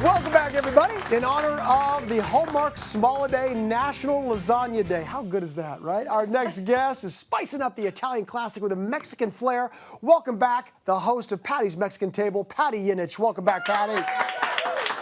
Welcome back, everybody. In honor of the Hallmark Small-A-Day National Lasagna Day. How good is that, right? Our next guest is spicing up the Italian classic with a Mexican flair. Welcome back, the host of Pati's Mexican Table, Pati Jinich. Welcome back, Pati.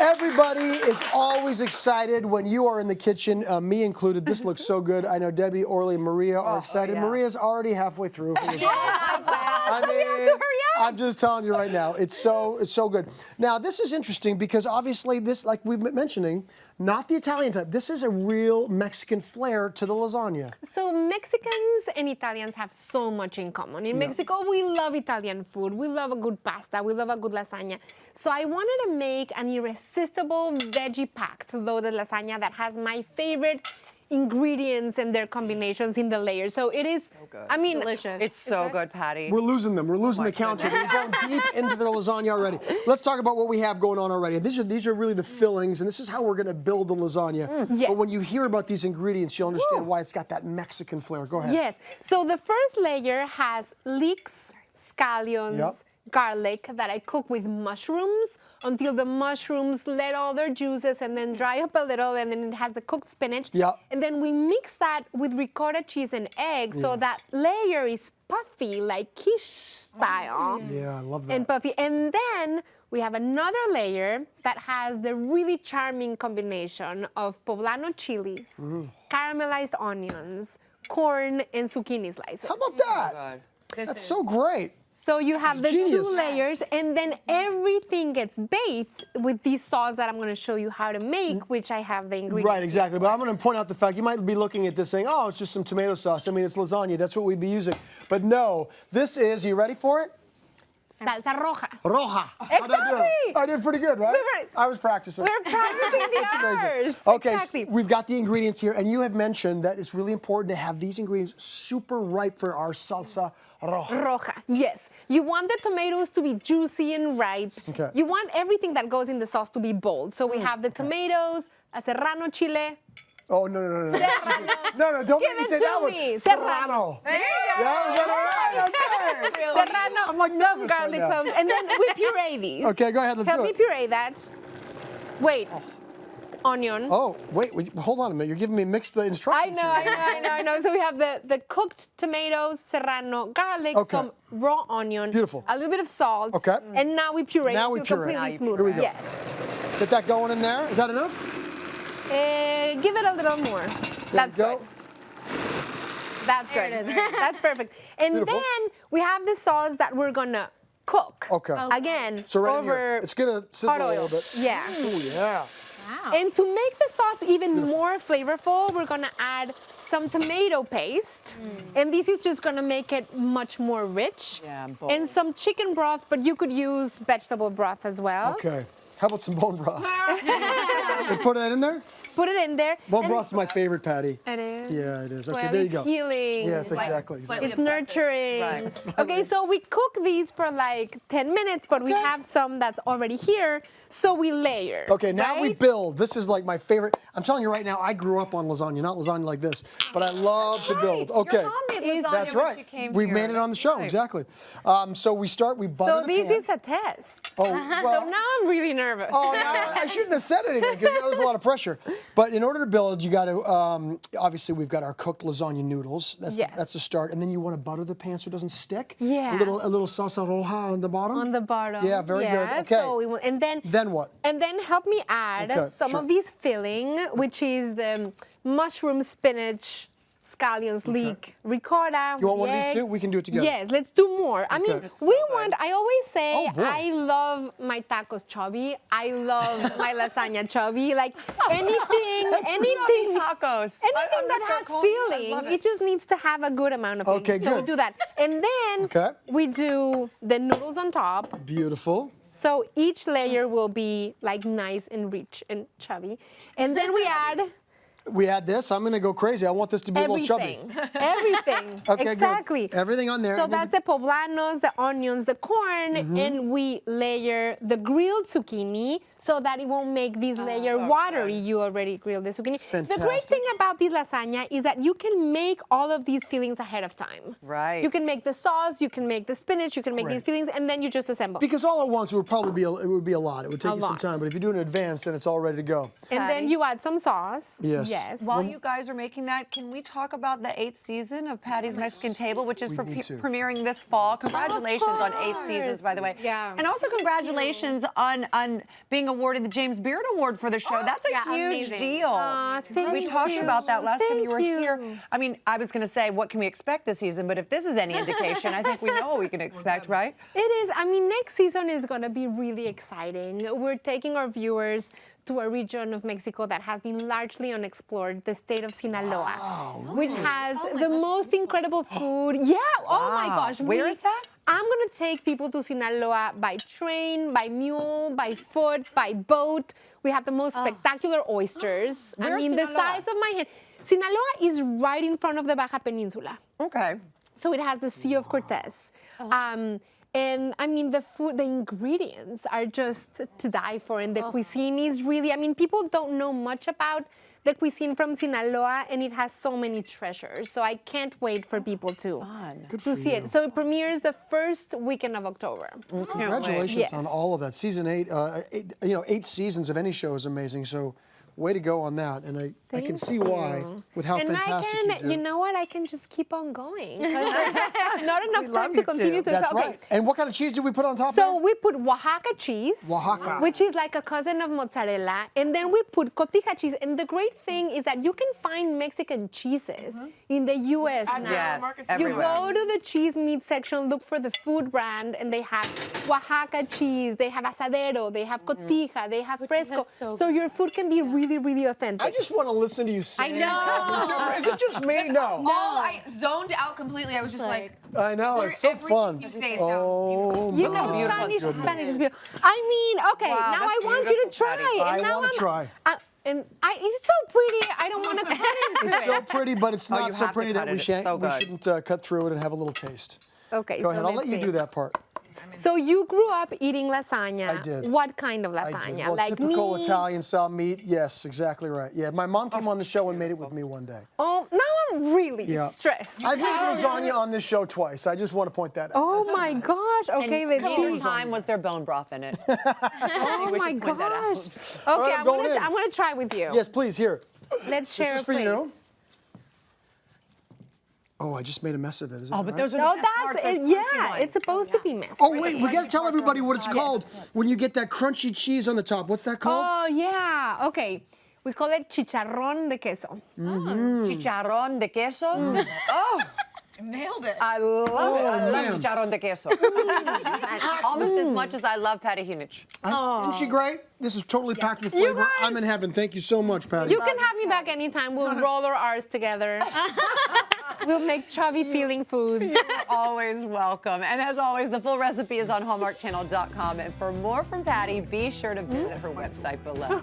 Everybody is always excited when you are in the kitchen, me included. This looks so good. I know Debbie, Orly, and Maria are excited. yeah. Maria's already halfway through. So you have to hurry up. I'm just telling you right now, it's so good. Now, this is interesting because obviously this, like we've been mentioning, not the Italian type. This is a real Mexican flair to the lasagna. So Mexicans and Italians have so much in common. In Mexico, we love Italian food. We love a good pasta. We love a good lasagna. So I wanted to make an irresistible veggie-packed loaded lasagna that has my favorite ingredients and their combinations in the layers. So it is, good. I mean, Delicious. It's so good, Patty. We're losing them. We're losing the count here. We're going deep into the lasagna already. Let's talk about what we have going on already. These are really the fillings, and this is how we're going to build the lasagna. Yes. But when you hear about these ingredients, you'll understand why it's got that Mexican flair. Go ahead. Yes. So the first layer has leeks, scallions, garlic that I cook with mushrooms until the mushrooms let all their juices and then dry up a little, and then it has the cooked spinach. And then we mix that with ricotta cheese and egg so that layer is puffy, like quiche style. Yeah, I love that. And puffy. And then we have another layer that has the really charming combination of poblano chilies, caramelized onions, corn, and zucchini slices. How about that? That's so great. So you have the genius. 2 layers, and then everything gets bathed with this sauce that I'm going to show you how to make, which I have the ingredients. Right, exactly. But I'm going to point out the fact, you might be looking at this saying, oh, it's just some tomato sauce. I mean, it's lasagna. That's what we'd be using. But no, this is, you ready for it? Salsa roja. Roja. How'd I do? I did pretty good, right? I was practicing. We're practicing the It's amazing. hours. Okay, Exactly. so we've got the ingredients here, and you have mentioned that it's really important to have these ingredients super ripe for our salsa roja. Roja, yes. You want the tomatoes to be juicy and ripe. Okay. You want everything that goes in the sauce to be bold. So we have the tomatoes, a serrano chile. Oh, no. Serrano. No, don't Give make me it say to that one. me. Serrano. There you go. Yeah, is that all right? Okay. Serrano, I'm like some nervous garlic right now. cloves, and then we puree these. Okay, go ahead, let's Help do me it. puree that. Wait. Onion. Oh, wait, hold on a minute. You're giving me mixed instructions here. I know. So we have the cooked tomatoes, serrano, garlic, some raw onion, Beautiful. a little bit of salt, Okay. and now we puree Now it we to puree. completely Now smooth. Here we go. Yes. Get that going in there. Is that enough? Give it a little more. That's go. good. That's good. That's perfect. And Beautiful. then we have the sauce that we're gonna cook. Okay. Again, So right in over here. It's gonna sizzle hot a oil. little bit. Yeah. Oh yeah. Wow. And to make the sauce even more flavorful, we're gonna add some tomato paste. And this is just gonna make it much more rich. Yeah, bold. And some chicken broth, but you could use vegetable broth as well. Okay. How about some bone broth? You put that in there? Put it in there. Bone and broth's my favorite, Patty. It is. Yeah, it is. Okay, Well, there you it's go. healing. Yes, exactly. It's nurturing. Right. Okay, so we cook these for like 10 minutes, but we have some that's already here, so we layer. Okay, now we right? build. This is like my favorite. I'm telling you right now, I grew up on lasagna, not lasagna like this, but I love to build. Okay. Your mom made lasagna That's when right. she came We've here. made it on the show, Right. exactly. So we butter So the this pan. is a test. Oh, So well, now I'm really nervous. Oh, no, I shouldn't have said anything because that was a lot of pressure. But in order to build, you got to, obviously, we've got our cooked lasagna noodles. That's Yes. that's the start. And then you want to butter the pan so it doesn't stick. Yeah. A little salsa roja on the bottom. On the bottom. Yeah, very good. Okay. So we will, and then. Then what? And then help me add Okay, some sure. of this filling, which is the mushroom, spinach, scallions, leek, ricotta. You want one of these egg. too? We can do it together. Yes, let's do more. I mean, It's I always say, Oh, boy. I love my tacos chubby. I love my lasagna chubby. Like anything Tacos. anything I'm that gonna start has calling you. I filling, love it just needs to have a good amount of filling. Okay, So we good. do that. And then Okay. we do the noodles on top. Beautiful. So each layer will be like nice and rich and chubby. And then we add we had this. I'm going to go crazy. I want this to be a little chubby. Everything. Okay, exactly. good. Everything on there. So and then- that's the poblanos, the onions, the corn, and we layer the grilled zucchini so that it won't make this layer watery. You already grilled the zucchini. Fantastic. The great thing about this lasagna is that you can make all of these fillings ahead of time. Right. You can make the sauce, you can make the spinach, you can make Great. these fillings, and then you just assemble. Because all at once it would probably be it would be a lot. It would take A you some lot. time. But if you do it in advance, then it's all ready to go. And then you add some sauce. Yes. Yes. While you guys are making that, can we talk about the 8th season of Patty's Mexican Table, which is We need to. premiering this fall? Congratulations on 8 seasons, by the way. Yeah. And also congratulations on being awarded the James Beard Award for the show. That's a Yeah, huge amazing. deal. Aw, thank we talked you. about that last time you Thank were you. here. I mean, I was going to say, what can we expect this season? But if this is any indication, I think we know what we can expect, right? It is. I mean, next season is going to be really exciting. We're taking our viewers to a region of Mexico that has been largely unexplored, the state of Sinaloa, which has the most incredible food. Yeah. Oh my gosh. Where is that? I'm going to take people to Sinaloa by train, by mule, by foot, by boat. We have the most spectacular oysters. I Where's mean, the Sinaloa? size of my hand. Sinaloa is right in front of the Baja Peninsula. Okay. So it has the Sea of Cortez. And I mean, the food, the ingredients are just to die for. And the cuisine is really, I mean, people don't know much about the cuisine from Sinaloa, and it has so many treasures. So I can't wait for people to Good see for you. it. So it premieres the first weekend of October. Congratulations Yes. on all of that. Season 8, 8 seasons of any show is amazing. So way to go on that. And I can Thank see why you. with how And fantastic I can, you do. know what? I can just keep on going. 'Cause there's not enough love time you to continue too. to. That's so, okay. right. And what kind of cheese did we put on top So there? we put Oaxaca cheese, Oaxaca. which is like a cousin of mozzarella, and then we put cotija cheese. And the great thing is that you can find Mexican cheeses in the U.S. now. Yes, You everywhere. go to the cheese meat section, look for the food brand, and they have Oaxaca cheese, they have asadero, they have cotija, they have fresco. So your food can be really, really authentic. I just want to listen to you sing. know. Is it just me? No. I zoned out completely. I was just like, I know. It's so everything fun. you say sounds Oh, You my know, goodness. Spanish is beautiful. I mean, okay, Wow, now I that's want you to beautiful, try. Patty. And I now wanna I'm- try. It's so pretty. I don't want to cut into It's it. so pretty, but it's Oh, not you so have to pretty cut that it. we It's shan't. so We good. shouldn't cut through it and have a little taste. Okay, Go so ahead. I'll let's let you see. do that part. So you grew up eating lasagna. I did. What kind of I lasagna? did. Well, like typical meat? Italian style meat. Yes, exactly right. Yeah, my mom came on the show and made it with me one day. Oh, now I'm really Yeah. stressed. I've made lasagna on this show twice. I just want to point that out. Oh my gosh. Okay, let's Neither see. time was there bone broth in it. Oh we my should point that out. gosh. All Okay, right, going in. I'm gonna try with you. Yes, please. Here. Let's share is a for plate. you. Oh, I just made a mess of it. Is that Oh, but right? those are Oh, the best parts, that's those it. crunchy Yeah, ones. it's supposed to be messy. Oh wait, we got to tell everybody what it's called when you get that crunchy cheese on the top. What's that called? Oh yeah. Okay. We call it chicharrón de queso. Chicharrón de queso. Oh, nailed it. I love it. I man. love chicharrón de queso. Almost as much as I love Pati Jinich. Isn't she great? This is totally packed with flavor. guys- I'm in heaven. Thank you so much, Patty. You can have me back anytime. We'll roll our R's together. We'll make chubby feeling food. You're always welcome. And as always, the full recipe is on hallmarkchannel.com. And for more from Patti, be sure to visit her website below.